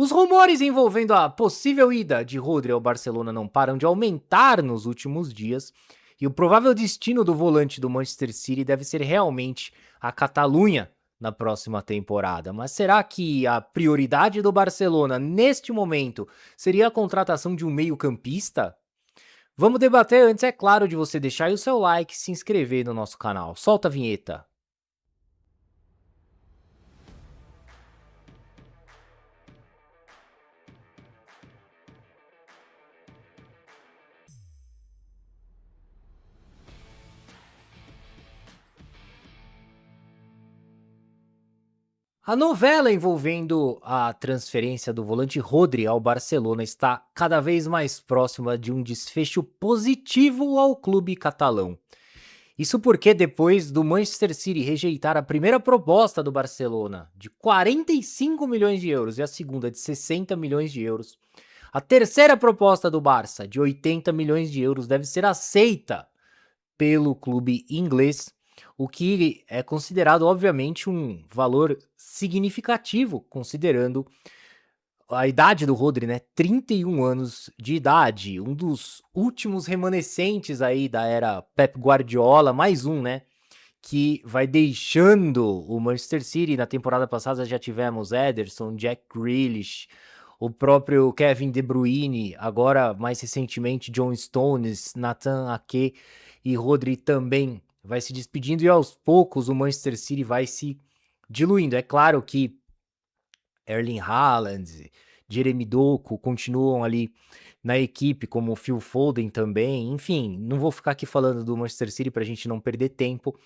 Os rumores envolvendo a possível ida de Rodri ao Barcelona não param de aumentar nos últimos dias, e o provável destino do volante do Manchester City deve ser realmente a Catalunha na próxima temporada. Mas será que a prioridade do Barcelona neste momento seria a contratação de um meio-campista? Vamos debater antes, é claro, de você deixar aí o seu like e se inscrever no nosso canal. Solta a vinheta. A novela envolvendo a transferência do volante Rodri ao Barcelona está cada vez mais próxima de um desfecho positivo ao clube catalão. Isso porque depois do Manchester City rejeitar a primeira proposta do Barcelona de 45 milhões de euros e a segunda de 60 milhões de euros, a terceira proposta do Barça de 80 milhões de euros deve ser aceita pelo clube inglês, o que é considerado, obviamente, um valor significativo, considerando a idade do Rodri, né? 31 anos de idade, um dos últimos remanescentes aí da era Pep Guardiola, mais um, né? Que vai deixando o Manchester City. Na temporada passada já tivemos Ederson, Jack Grealish, o próprio Kevin De Bruyne, agora mais recentemente John Stones, Nathan Ake e Rodri também vai se despedindo e aos poucos o Manchester City vai se diluindo. É claro que Erling Haaland, Jeremy Doku continuam ali na equipe, como o Phil Foden também. Enfim, não vou ficar aqui falando do Manchester City para a gente não perder tempo,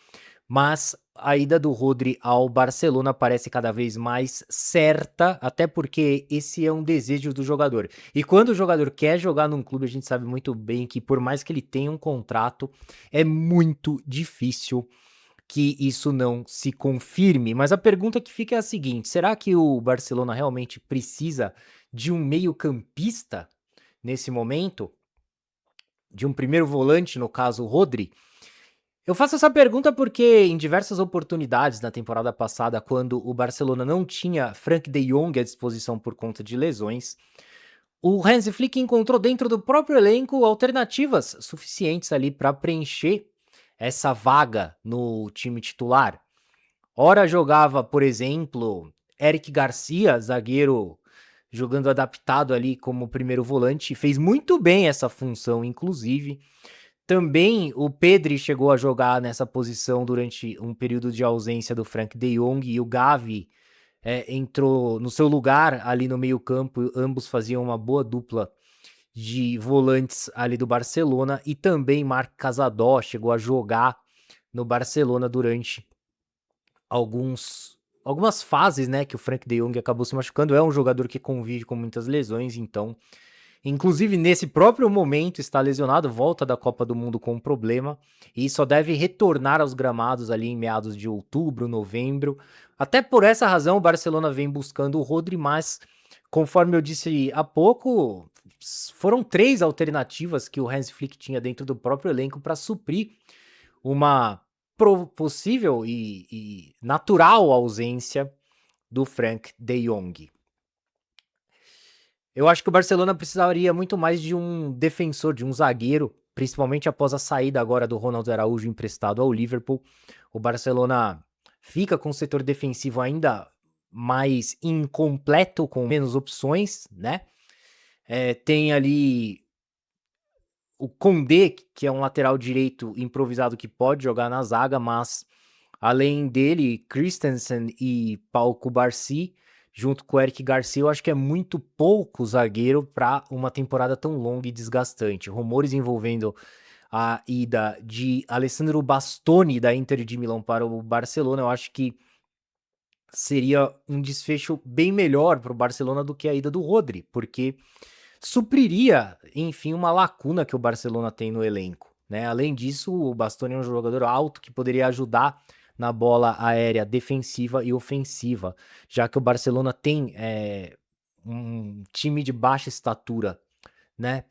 mas a ida do Rodri ao Barcelona parece cada vez mais certa, até porque esse é um desejo do jogador. E quando o jogador quer jogar num clube, a gente sabe muito bem que por mais que ele tenha um contrato, é muito difícil que isso não se confirme. Mas a pergunta que fica é a seguinte: será que o Barcelona realmente precisa de um meio-campista nesse momento? De um primeiro volante, no caso, o Rodri? Eu faço essa pergunta porque em diversas oportunidades na temporada passada, quando o Barcelona não tinha Frank de Jong à disposição por conta de lesões, o Hansi Flick encontrou dentro do próprio elenco alternativas suficientes ali para preencher essa vaga no time titular. Ora jogava, por exemplo, Eric Garcia, zagueiro jogando adaptado ali como primeiro volante, fez muito bem essa função, inclusive. Também o Pedri chegou a jogar nessa posição durante um período de ausência do Frank de Jong e o Gavi entrou no seu lugar ali no meio-campo. Ambos faziam uma boa dupla de volantes ali do Barcelona e também Marc Casadó chegou a jogar no Barcelona durante algumas fases, né, que o Frank de Jong acabou se machucando. É um jogador que convive com muitas lesões, então, inclusive nesse próprio momento está lesionado, volta da Copa do Mundo com um problema e só deve retornar aos gramados ali em meados de outubro, novembro. Até por essa razão o Barcelona vem buscando o Rodri, mas conforme eu disse há pouco, foram 3 alternativas que o Hansi Flick tinha dentro do próprio elenco para suprir uma possível e natural ausência do Frank de Jong. Eu acho que o Barcelona precisaria muito mais de um defensor, de um zagueiro, principalmente após a saída agora do Ronaldo Araújo emprestado ao Liverpool. O Barcelona fica com o setor defensivo ainda mais incompleto, com menos opções, né? Tem ali o Condé, que é um lateral direito improvisado que pode jogar na zaga, mas além dele, Christensen e Pau Cubarsí, junto com o Eric Garcia, eu acho que é muito pouco zagueiro para uma temporada tão longa e desgastante. Rumores envolvendo a ida de Alessandro Bastoni da Inter de Milão para o Barcelona, eu acho que seria um desfecho bem melhor para o Barcelona do que a ida do Rodri, porque supriria, enfim, uma lacuna que o Barcelona tem no elenco, né? Além disso, o Bastoni é um jogador alto que poderia ajudar na bola aérea defensiva e ofensiva, já que o Barcelona tem um time de baixa estatura, né?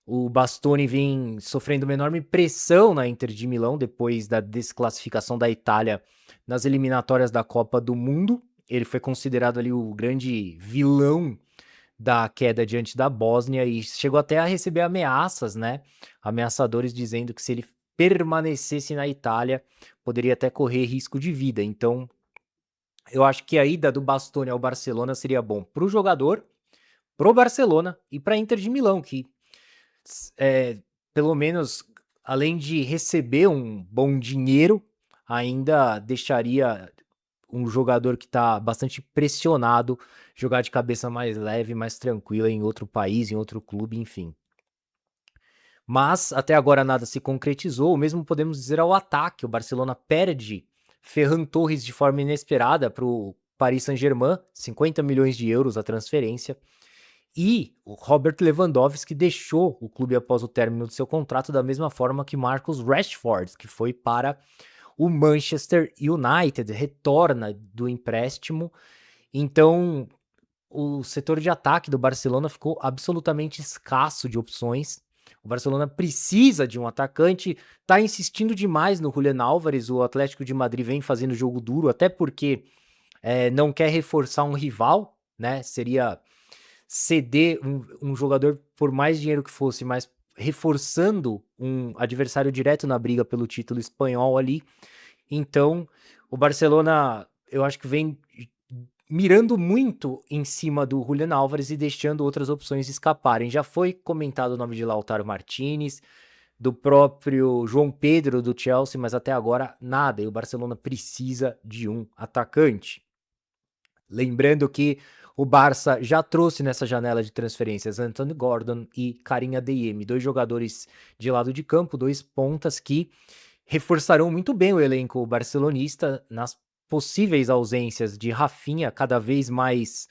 O Bastoni vem sofrendo uma enorme pressão na Inter de Milão depois da desclassificação da Itália nas eliminatórias da Copa do Mundo. Ele foi considerado ali o grande vilão da queda diante da Bósnia e chegou até a receber ameaças, né? Ameaçadores dizendo que se ele permanecesse na Itália, poderia até correr risco de vida. Então, eu acho que a ida do Bastoni ao Barcelona seria bom para o jogador, pro Barcelona e para Inter de Milão, que pelo menos além de receber um bom dinheiro, ainda deixaria um jogador que está bastante pressionado jogar de cabeça mais leve, mais tranquila em outro país, em outro clube, enfim. Mas até agora nada se concretizou, o mesmo podemos dizer ao ataque. O Barcelona perde Ferran Torres de forma inesperada para o Paris Saint-Germain, 50 milhões de euros a transferência. E o Robert Lewandowski deixou o clube após o término de seu contrato, da mesma forma que Marcus Rashford, que foi para o Manchester United, retorna do empréstimo. Então, o setor de ataque do Barcelona ficou absolutamente escasso de opções. O Barcelona precisa de um atacante, tá insistindo demais no Julián Álvares. O Atlético de Madrid vem fazendo jogo duro, até porque não quer reforçar um rival, né? Seria ceder um jogador por mais dinheiro que fosse, mas reforçando um adversário direto na briga pelo título espanhol ali. Então, o Barcelona, eu acho que vem mirando muito em cima do Julián Álvares e deixando outras opções escaparem. Já foi comentado o nome de Lautaro Martinez, do próprio João Pedro do Chelsea, mas até agora nada. E o Barcelona precisa de um atacante. Lembrando que o Barça já trouxe nessa janela de transferências Anthony Gordon e Karim Adeyemi, dois jogadores de lado de campo, dois pontas que reforçarão muito bem o elenco barcelonista nas possíveis ausências de Rafinha, cada vez mais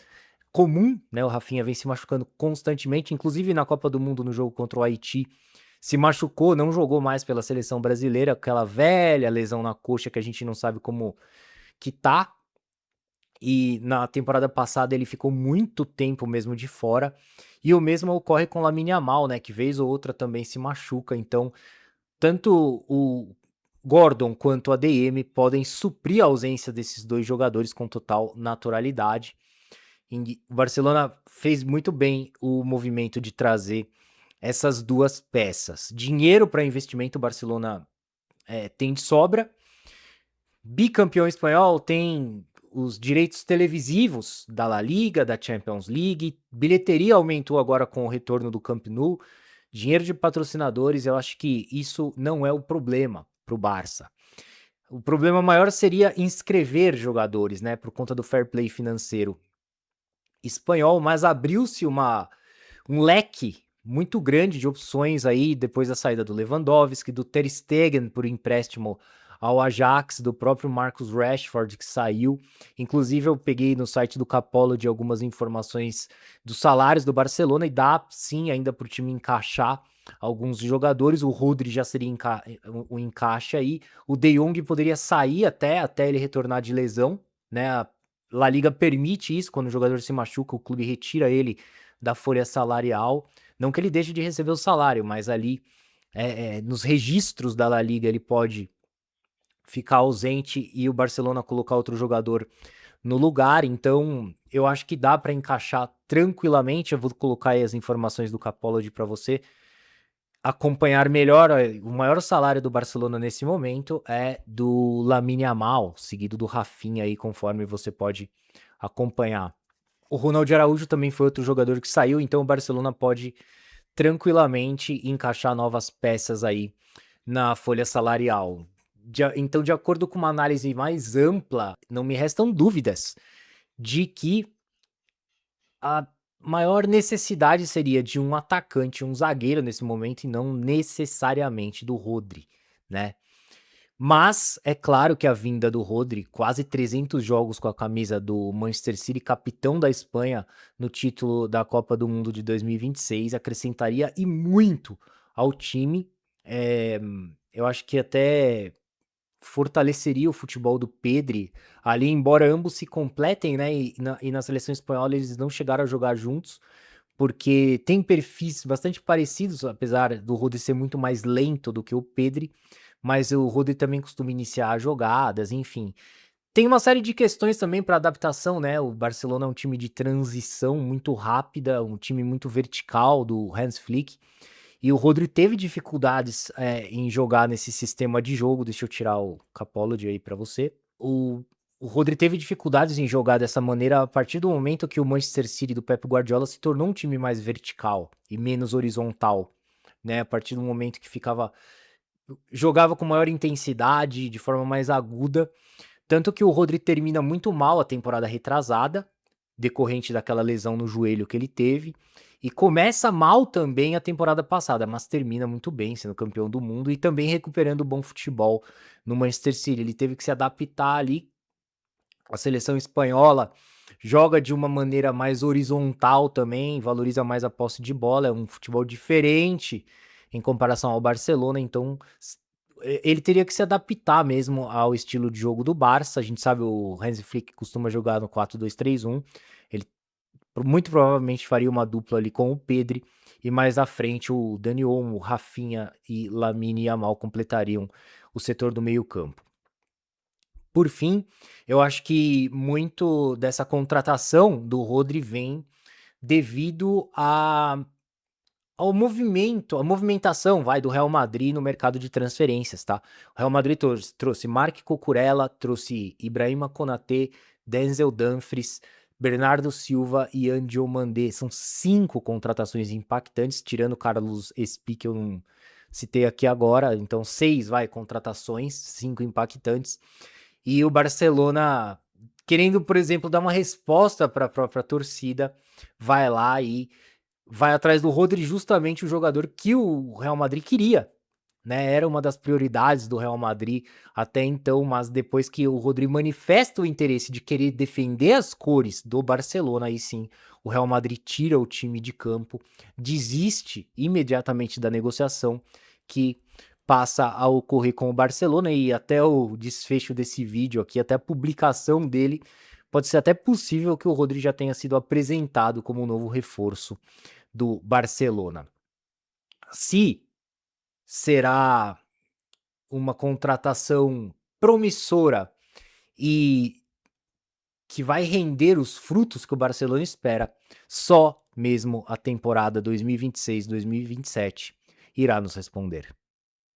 comum, né? O Rafinha vem se machucando constantemente, inclusive na Copa do Mundo no jogo contra o Haiti, se machucou, não jogou mais pela seleção brasileira, aquela velha lesão na coxa que a gente não sabe como que tá. E na temporada passada ele ficou muito tempo mesmo de fora. E o mesmo ocorre com o Lamine Yamal, né? Que vez ou outra também se machuca. Então, tanto o Gordon quanto a DM podem suprir a ausência desses dois jogadores com total naturalidade. E o Barcelona fez muito bem o movimento de trazer essas duas peças. Dinheiro para investimento, o Barcelona tem de sobra. Bicampeão espanhol, tem os direitos televisivos da La Liga, da Champions League, bilheteria aumentou agora com o retorno do Camp Nou, dinheiro de patrocinadores. Eu acho que isso não é o problema para o Barça. O problema maior seria inscrever jogadores, né, por conta do fair play financeiro espanhol, mas abriu-se um leque muito grande de opções aí depois da saída do Lewandowski, do Ter Stegen por empréstimo ao Ajax, do próprio Marcus Rashford que saiu. Inclusive eu peguei no site do Capolo de algumas informações dos salários do Barcelona e dá sim ainda para o time encaixar alguns jogadores. O Rodri já seria um encaixe aí. O De Jong poderia sair até ele retornar de lesão, né? A La Liga permite isso, quando o jogador se machuca, o clube retira ele da folha salarial. Não que ele deixe de receber o salário, mas ali nos registros da La Liga ele pode ficar ausente e o Barcelona colocar outro jogador no lugar. Então eu acho que dá para encaixar tranquilamente. Eu vou colocar aí as informações do Capology para você acompanhar melhor. O maior salário do Barcelona nesse momento é do Lamine Yamal, seguido do Rafinha aí, conforme você pode acompanhar. O Ronald Araújo também foi outro jogador que saiu, então o Barcelona pode tranquilamente encaixar novas peças aí na folha salarial. Então, de acordo com uma análise mais ampla, não me restam dúvidas de que a maior necessidade seria de um atacante, um zagueiro nesse momento, e não necessariamente do Rodri, né? Mas é claro que a vinda do Rodri, quase 300 jogos com a camisa do Manchester City, capitão da Espanha no título da Copa do Mundo de 2026, acrescentaria e muito ao time. Eu acho que até fortaleceria o futebol do Pedri ali, embora ambos se completem, né? E na seleção espanhola eles não chegaram a jogar juntos, porque tem perfis bastante parecidos, apesar do Rodri ser muito mais lento do que o Pedri, mas o Rodri também costuma iniciar jogadas, enfim. Tem uma série de questões também para adaptação, né, o Barcelona é um time de transição muito rápida, um time muito vertical do Hans Flick, e o Rodri teve dificuldades, em jogar nesse sistema de jogo. Deixa eu tirar o Capology aí para você. O Rodri teve dificuldades em jogar dessa maneira a partir do momento que o Manchester City do Pep Guardiola se tornou um time mais vertical e menos horizontal, né, a partir do momento que jogava com maior intensidade, de forma mais aguda, tanto que o Rodri termina muito mal a temporada retrasada, decorrente daquela lesão no joelho que ele teve, e começa mal também a temporada passada, mas termina muito bem, sendo campeão do mundo e também recuperando o bom futebol no Manchester City. Ele teve que se adaptar ali à seleção espanhola, joga de uma maneira mais horizontal também, valoriza mais a posse de bola, é um futebol diferente em comparação ao Barcelona, então ele teria que se adaptar mesmo ao estilo de jogo do Barça. A gente sabe, o Hansi Flick costuma jogar no 4-2-3-1. Ele muito provavelmente faria uma dupla ali com o Pedri, e mais à frente o Dani Olmo, Rafinha e Lamine Yamal completariam o setor do meio-campo. Por fim, eu acho que muito dessa contratação do Rodri vem devido ao movimento, a movimentação, vai, do Real Madrid no mercado de transferências, tá? O Real Madrid trouxe Marc Cucurella, trouxe Ibrahima Konaté, Denzel Dumfries, Bernardo Silva e Angel Mandé. São 5 contratações impactantes, tirando Carlos Espi, que eu não citei aqui agora. Então, 6, contratações, 5 impactantes. E o Barcelona, querendo, por exemplo, dar uma resposta para a própria torcida, vai lá e vai atrás do Rodri, justamente o jogador que o Real Madrid queria, né? Era uma das prioridades do Real Madrid até então, mas depois que o Rodri manifesta o interesse de querer defender as cores do Barcelona, aí sim o Real Madrid tira o time de campo, desiste imediatamente da negociação que passa a ocorrer com o Barcelona, e até o desfecho desse vídeo aqui, até a publicação dele, pode ser até possível que o Rodri já tenha sido apresentado como um novo reforço do Barcelona. Se será uma contratação promissora e que vai render os frutos que o Barcelona espera, só mesmo a temporada 2026-2027 irá nos responder.